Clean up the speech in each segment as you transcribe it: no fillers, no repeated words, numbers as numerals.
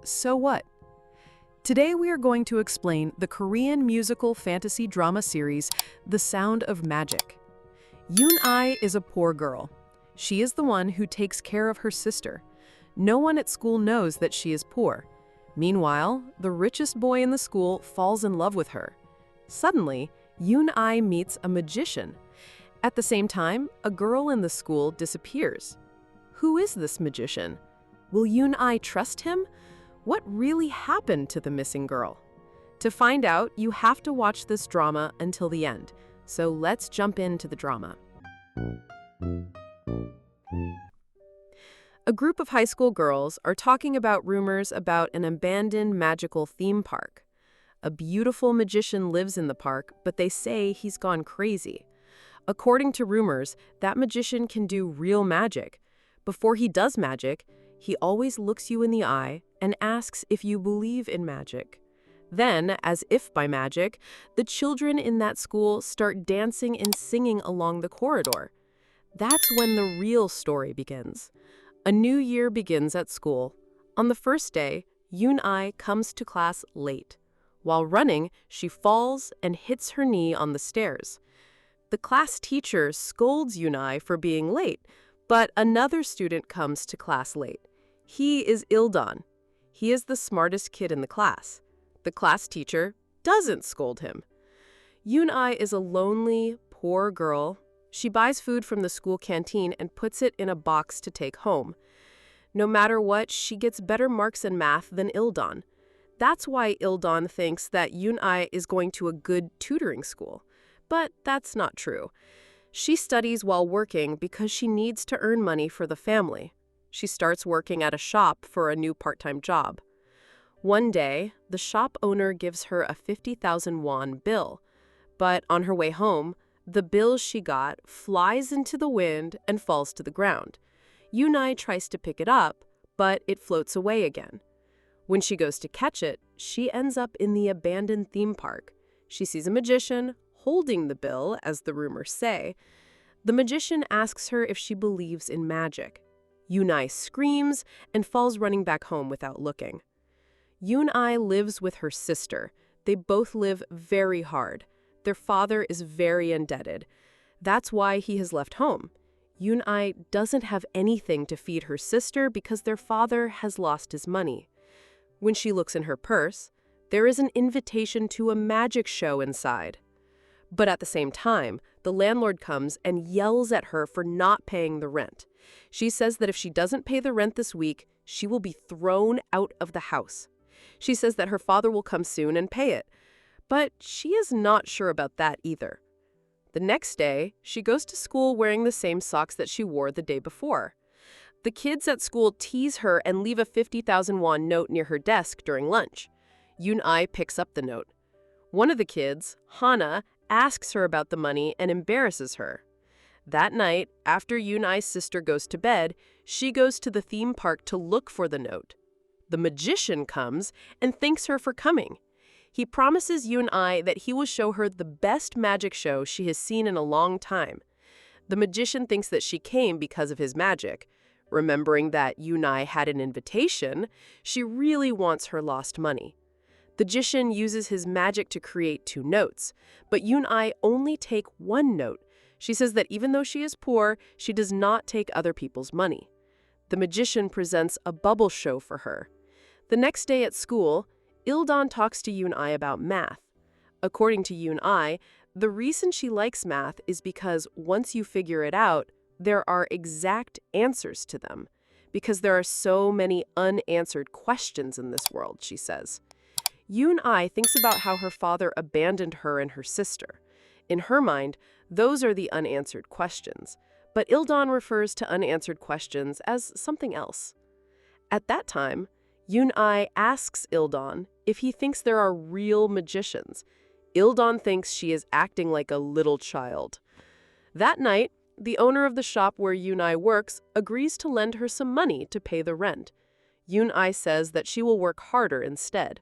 So what? Today we are going to explain the Korean musical fantasy drama series, The Sound of Magic. Yoon-ai is a poor girl. She is the one who takes care of her sister. No one at school knows that she is poor. Meanwhile, the richest boy in the school falls in love with her. Suddenly, Yoon-ai meets a magician. At the same time, a girl in the school disappears. Who is this magician? Will Yoon-ai trust him? What really happened to the missing girl? To find out, you have to watch this drama until the end. So let's jump into the drama. A group of high school girls are talking about rumors about an abandoned magical theme park. A beautiful magician lives in the park, but they say he's gone crazy. According to rumors, that magician can do real magic. Before he does magic, he always looks you in the eye and asks if you believe in magic. Then, as if by magic, the children in that school start dancing and singing along the corridor. That's when the real story begins. A new year begins at school. On the first day, Yoon-ai comes to class late. While running, she falls and hits her knee on the stairs. The class teacher scolds Yoon-ai for being late, but another student comes to class late. He is Il-don. He is the smartest kid in the class. The class teacher doesn't scold him. Yoon-ai is a lonely, poor girl. She buys food from the school canteen and puts it in a box to take home. No matter what, she gets better marks in math than Il-don. That's why Il-don thinks that Yoon-ai is going to a good tutoring school. But that's not true. She studies while working because she needs to earn money for the family. She starts working at a shop for a new part-time job. One day, the shop owner gives her a 50,000 won bill. But on her way home, the bill she got flies into the wind and falls to the ground. Yoon-ai tries to pick it up, but it floats away again. When she goes to catch it, she ends up in the abandoned theme park. She sees a magician holding the bill, as the rumors say. The magician asks her if she believes in magic. Yoon-ai screams and falls running back home without looking. Yoon-ai lives with her sister. They both live very hard. Their father is very indebted. That's why he has left home. Yoon-ai doesn't have anything to feed her sister because their father has lost his money. When she looks in her purse, there is an invitation to a magic show inside. But at the same time, the landlord comes and yells at her for not paying the rent. She says that if she doesn't pay the rent this week, she will be thrown out of the house. She says that her father will come soon and pay it. But she is not sure about that either. The next day, she goes to school wearing the same socks that she wore the day before. The kids at school tease her and leave a 50,000 won note near her desk during lunch. Yoon-ai picks up the note. One of the kids, Hana, asks her about the money and embarrasses her. That night, after Yoon-ai's sister goes to bed, she goes to the theme park to look for the note. The magician comes and thanks her for coming. He promises Yoon-ai that he will show her the best magic show she has seen in a long time. The magician thinks that she came because of his magic. Remembering that Yoon-ai had an invitation, she really wants her lost money. The magician uses his magic to create 2 notes, but Yoon-ai only take 1 note. She says that even though she is poor, she does not take other people's money. The magician presents a bubble show for her. The next day at school, Il-don talks to Yoon-ai about math. According to Yoon-ai, the reason she likes math is because once you figure it out, there are exact answers to them. Because there are so many unanswered questions in this world, she says. Yoon-ai thinks about how her father abandoned her and her sister. In her mind, those are the unanswered questions. But Il-don refers to unanswered questions as something else. At that time, Yoon-ai asks Il-don if he thinks there are real magicians. Il-don thinks she is acting like a little child. That night, the owner of the shop where Yoon-ai works agrees to lend her some money to pay the rent. Yoon-ai says that she will work harder instead.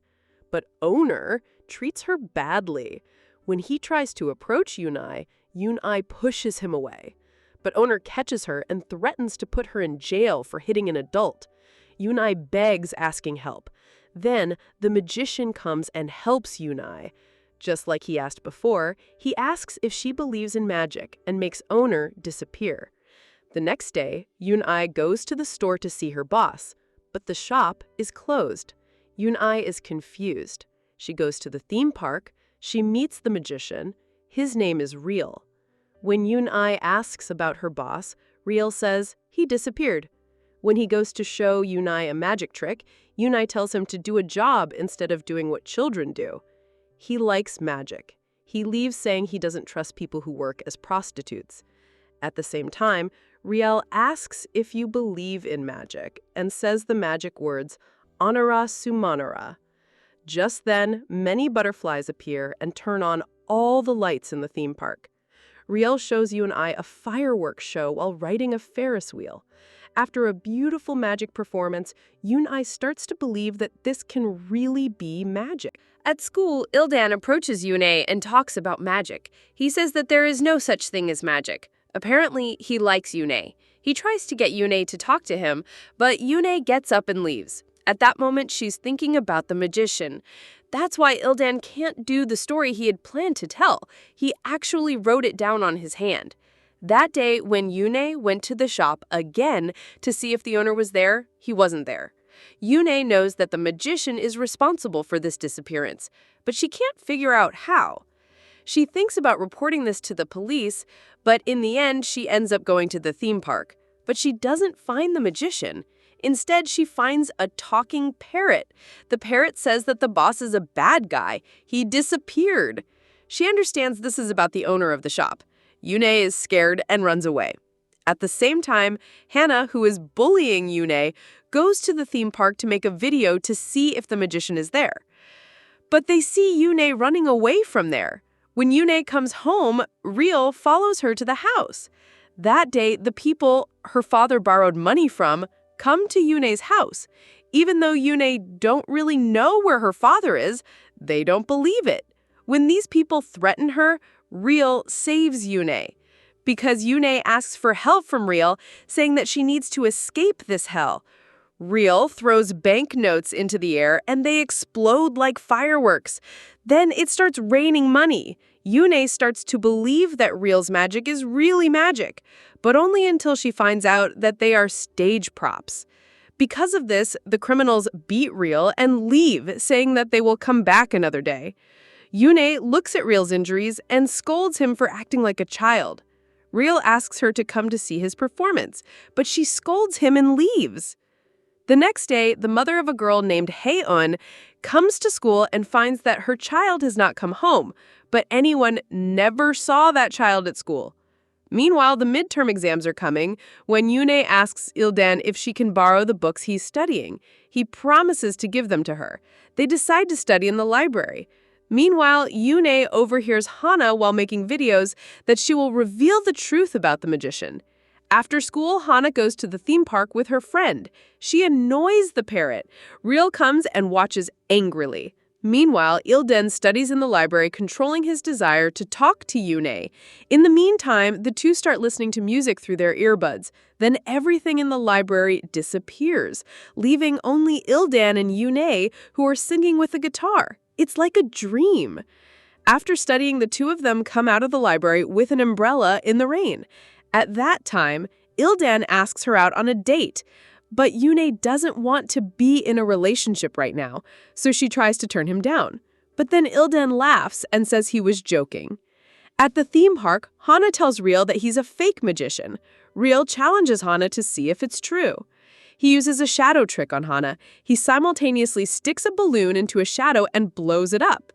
But owner treats her badly. When he tries to approach Yoon-ai, Yoon-ai pushes him away. But owner catches her and threatens to put her in jail for hitting an adult. Yoon-ai begs, asking help. Then, the magician comes and helps Yunai. Just like he asked before, he asks if she believes in magic and makes Owner disappear. The next day, Yunai goes to the store to see her boss, but the shop is closed. Yunai is confused. She goes to the theme park. She meets the magician. His name is Real. When Yunai asks about her boss, Real says he disappeared. When he goes to show Yunai a magic trick, Yunai tells him to do a job instead of doing what children do. He likes magic. He leaves saying he doesn't trust people who work as prostitutes. At the same time, Riel asks if you believe in magic and says the magic words, Honora Sumanora. Just then, many butterflies appear and turn on all the lights in the theme park. Riel shows Yunai a fireworks show while riding a Ferris wheel. After a beautiful magic performance, Yunai starts to believe that this can really be magic. At school, Ildan approaches Yunai and talks about magic. He says that there is no such thing as magic. Apparently, he likes Yunai. He tries to get Yunai to talk to him, but Yunai gets up and leaves. At that moment, she's thinking about the magician. That's why Ildan can't do the story he had planned to tell. He actually wrote it down on his hand. That day, when Yunai went to the shop again to see if the owner was there, he wasn't there. Yunai knows that the magician is responsible for this disappearance, but she can't figure out how. She thinks about reporting this to the police, but in the end, she ends up going to the theme park. But she doesn't find the magician. Instead, she finds a talking parrot. The parrot says that the boss is a bad guy. He disappeared. She understands this is about the owner of the shop. Yunai is scared and runs away. At the same time, Hannah, who is bullying Yunai, goes to the theme park to make a video to see if the magician is there. But they see Yunai running away from there. When Yunai comes home, Real follows her to the house. That day, the people her father borrowed money from come to Yunai's house. Even though Yunai don't really know where her father is, they don't believe it. When these people threaten her, Real saves Yunai. Because Yunai asks for help from Real, saying that she needs to escape this hell. Real throws banknotes into the air and they explode like fireworks. Then it starts raining money. Yunai starts to believe that Real's magic is really magic, but only until she finds out that they are stage props. Because of this, the criminals beat Real and leave, saying that they will come back another day. Yunai looks at Real's injuries and scolds him for acting like a child. Real asks her to come to see his performance, but she scolds him and leaves. The next day, the mother of a girl named Hae-eun comes to school and finds that her child has not come home, but anyone never saw that child at school. Meanwhile, the midterm exams are coming when Yunai asks Ildan if she can borrow the books he's studying. He promises to give them to her. They decide to study in the library. Meanwhile, Yunai overhears Hana while making videos that she will reveal the truth about the magician. After school, Hana goes to the theme park with her friend. She annoys the parrot. Real comes and watches angrily. Meanwhile, Ilden studies in the library, controlling his desire to talk to Yunai. In the meantime, the two start listening to music through their earbuds. Then everything in the library disappears, leaving only Ildan and Yunai, who are singing with a guitar. It's like a dream. After studying, the two of them come out of the library with an umbrella in the rain. At that time, Ildan asks her out on a date, but Yunai doesn't want to be in a relationship right now, so she tries to turn him down. But then Ildan laughs and says he was joking. At the theme park, Hana tells Real that he's a fake magician. Real challenges Hana to see if it's true. He uses a shadow trick on Hana. He simultaneously sticks a balloon into a shadow and blows it up.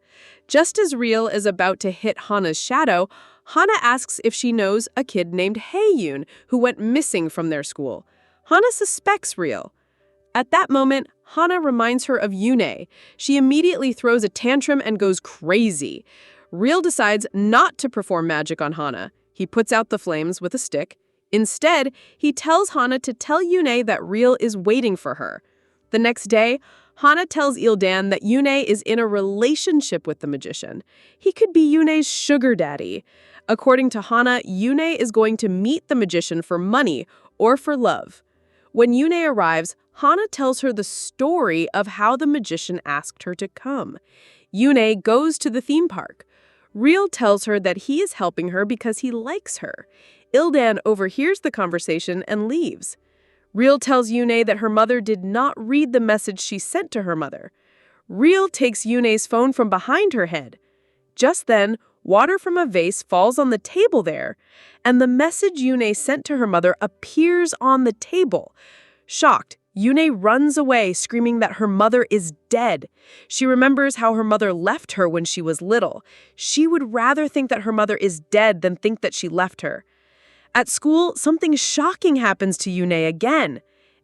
Just as Real is about to hit Hana's shadow, Hana asks if she knows a kid named Hae-yoon who went missing from their school. Hana suspects Real. At that moment, Hana reminds her of Yunai. She immediately throws a tantrum and goes crazy. Real decides not to perform magic on Hana. He puts out the flames with a stick. Instead, he tells Hana to tell Yunai that Real is waiting for her. The next day, Hana tells Ildan that Yunai is in a relationship with the magician. He could be Yunai's sugar daddy. According to Hana, Yunai is going to meet the magician for money or for love. When Yunai arrives, Hana tells her the story of how the magician asked her to come. Yune goes to the theme park. Real tells her that he is helping her because he likes her. Ildan overhears the conversation and leaves. Real tells Yune that her mother did not read the message she sent to her mother. Real takes Yune's phone from behind her head. Just then, water from a vase falls on the table there, and the message Yune sent to her mother appears on the table. Shocked, Yune runs away, screaming that her mother is dead. She remembers how her mother left her when she was little. She would rather think that her mother is dead than think that she left her. At school, something shocking happens to Yune again.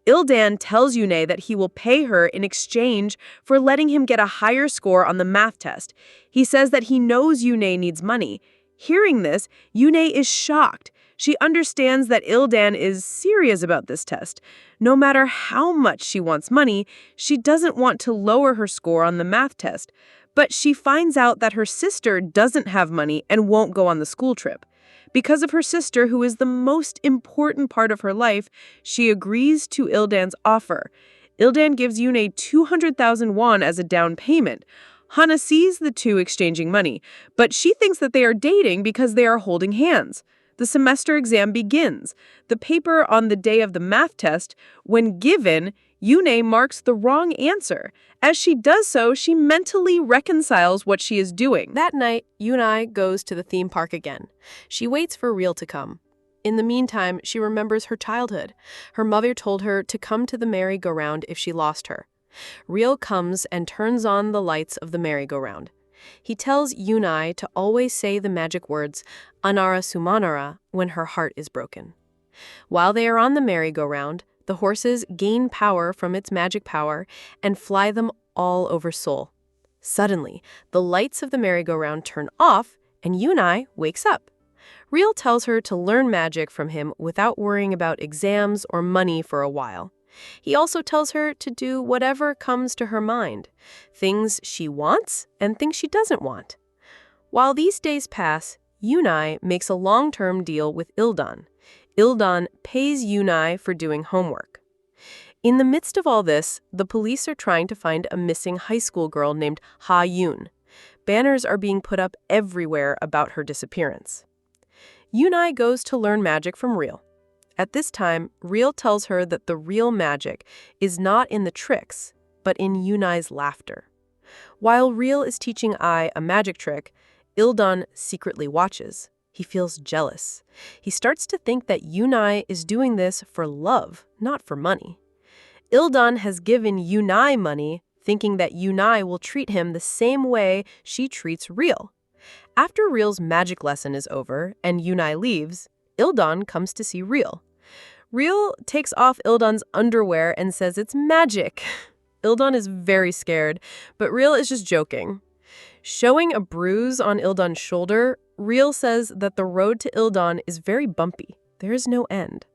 Ildan tells Yune that he will pay her in exchange for letting him get a higher score on the math test. He says that he knows Yune needs money. Hearing this, Yune is shocked. She understands that Ildan is serious about this test. No matter how much she wants money, she doesn't want to lower her score on the math test. But she finds out that her sister doesn't have money and won't go on the school trip. Because of her sister, who is the most important part of her life, she agrees to Ildan's offer. Ildan gives Yune 200,000 won as a down payment. Hana sees the two exchanging money, but she thinks that they are dating because they are holding hands. The semester exam begins. The paper on the day of the math test, when given, Yune marks the wrong answer. As she does so, she mentally reconciles what she is doing. That night, Yune goes to the theme park again. She waits for Real to come. In the meantime, she remembers her childhood. Her mother told her to come to the merry-go-round if she lost her. Real comes and turns on the lights of the merry-go-round. He tells Yune to always say the magic words, Anara Sumanara, when her heart is broken. While they are on the merry-go-round, the horses gain power from its magic power and fly them all over Seoul. Suddenly, the lights of the merry-go-round turn off and Yune wakes up. Real tells her to learn magic from him without worrying about exams or money for a while. He also tells her to do whatever comes to her mind, things she wants and things she doesn't want. While these days pass, Yune makes a long-term deal with Ildan. Ildan pays Yune for doing homework. In the midst of all this, the police are trying to find a missing high school girl named Ha Yoon. Banners are being put up everywhere about her disappearance. Yune goes to learn magic from Real. At this time, Real tells her that the real magic is not in the tricks, but in Yune's laughter. While Real is teaching Ai a magic trick, Ildan secretly watches. He feels jealous. He starts to think that Yune is doing this for love, not for money. Ildan has given Yune money, thinking that Yune will treat him the same way she treats Real. After Real's magic lesson is over and Yune leaves, Ildan comes to see Real. Real takes off Ildan's underwear and says it's magic. Ildan is very scared, but Real is just joking. Showing a bruise on Ildan's shoulder, Real says that the road to Ildan is very bumpy. There is no end.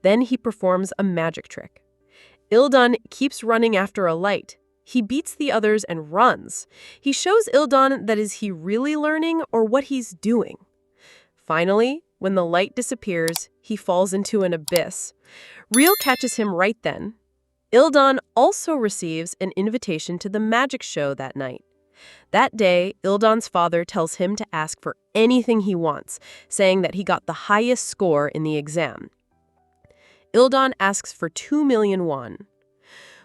Then he performs a magic trick. Ildan keeps running after a light. He beats the others and runs. He shows Ildan that is he really learning or what he's doing. Finally, when the light disappears, he falls into an abyss. Real catches him right then. Ildan also receives an invitation to the magic show that night. That day, Ildan's father tells him to ask for anything he wants, saying that he got the highest score in the exam. Ildan asks for 2 million won.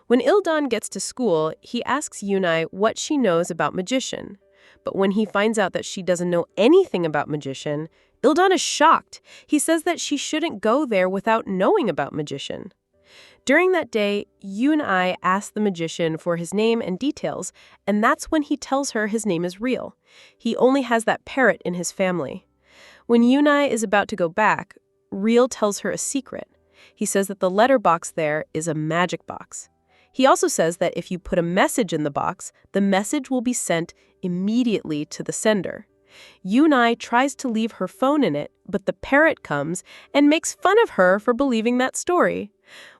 When Ildan gets to school, he asks Yune what she knows about magician. But when he finds out that she doesn't know anything about magician, Ildan is shocked. He says that she shouldn't go there without knowing about magician. During that day, Yune asks the magician for his name and details, and that's when he tells her his name is Real. He only has that parrot in his family. When Yune is about to go back, Real tells her a secret. He says that the letterbox there is a magic box. He also says that if you put a message in the box, the message will be sent immediately to the sender. Yune tries to leave her phone in it, but the parrot comes and makes fun of her for believing that story.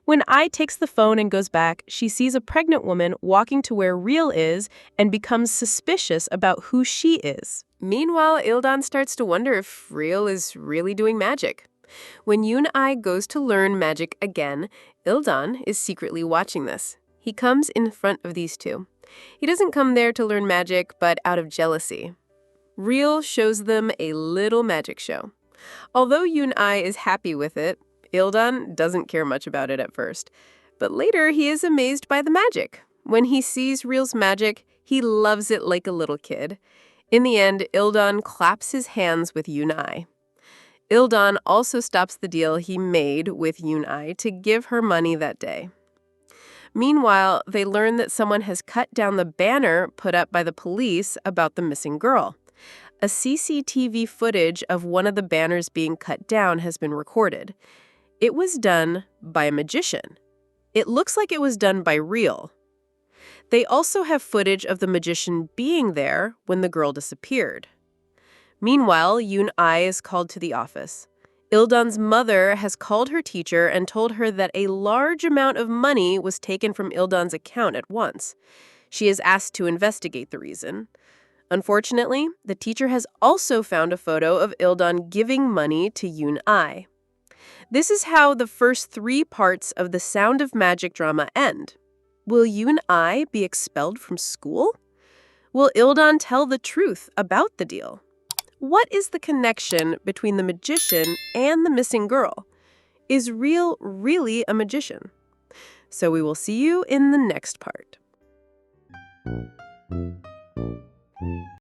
When Ai takes the phone and goes back, she sees a pregnant woman walking to where Real is and becomes suspicious about who she is. Meanwhile, Ildan starts to wonder if Real is really doing magic. When Yune goes to learn magic again, Ildan is secretly watching this. He comes in front of these two. He doesn't come there to learn magic, but out of jealousy. Real shows them a little magic show. Although Yun-ai is happy with it, Ildan doesn't care much about it at first. But later, he is amazed by the magic. When he sees Real's magic, he loves it like a little kid. In the end, Ildan claps his hands with Yun-ai. Ildan also stops the deal he made with Yun-ai to give her money that day. Meanwhile, they learn that someone has cut down the banner put up by the police about the missing girl. A CCTV footage of one of the banners being cut down has been recorded. It was done by a magician. It looks like it was done by Real. They also have footage of the magician being there when the girl disappeared. Meanwhile, Yun-ai is called to the office. Ildan's mother has called her teacher and told her that a large amount of money was taken from Ildan's account at once. She is asked to investigate the reason. Unfortunately, the teacher has also found a photo of Ildan giving money to Yun-ai. This is how the first 3 parts of the Sound of Magic drama end. Will Yun-ai be expelled from school? Will Ildan tell the truth about the deal? What is the connection between the magician and the missing girl? Is Real really a magician? So we will see you in the next part.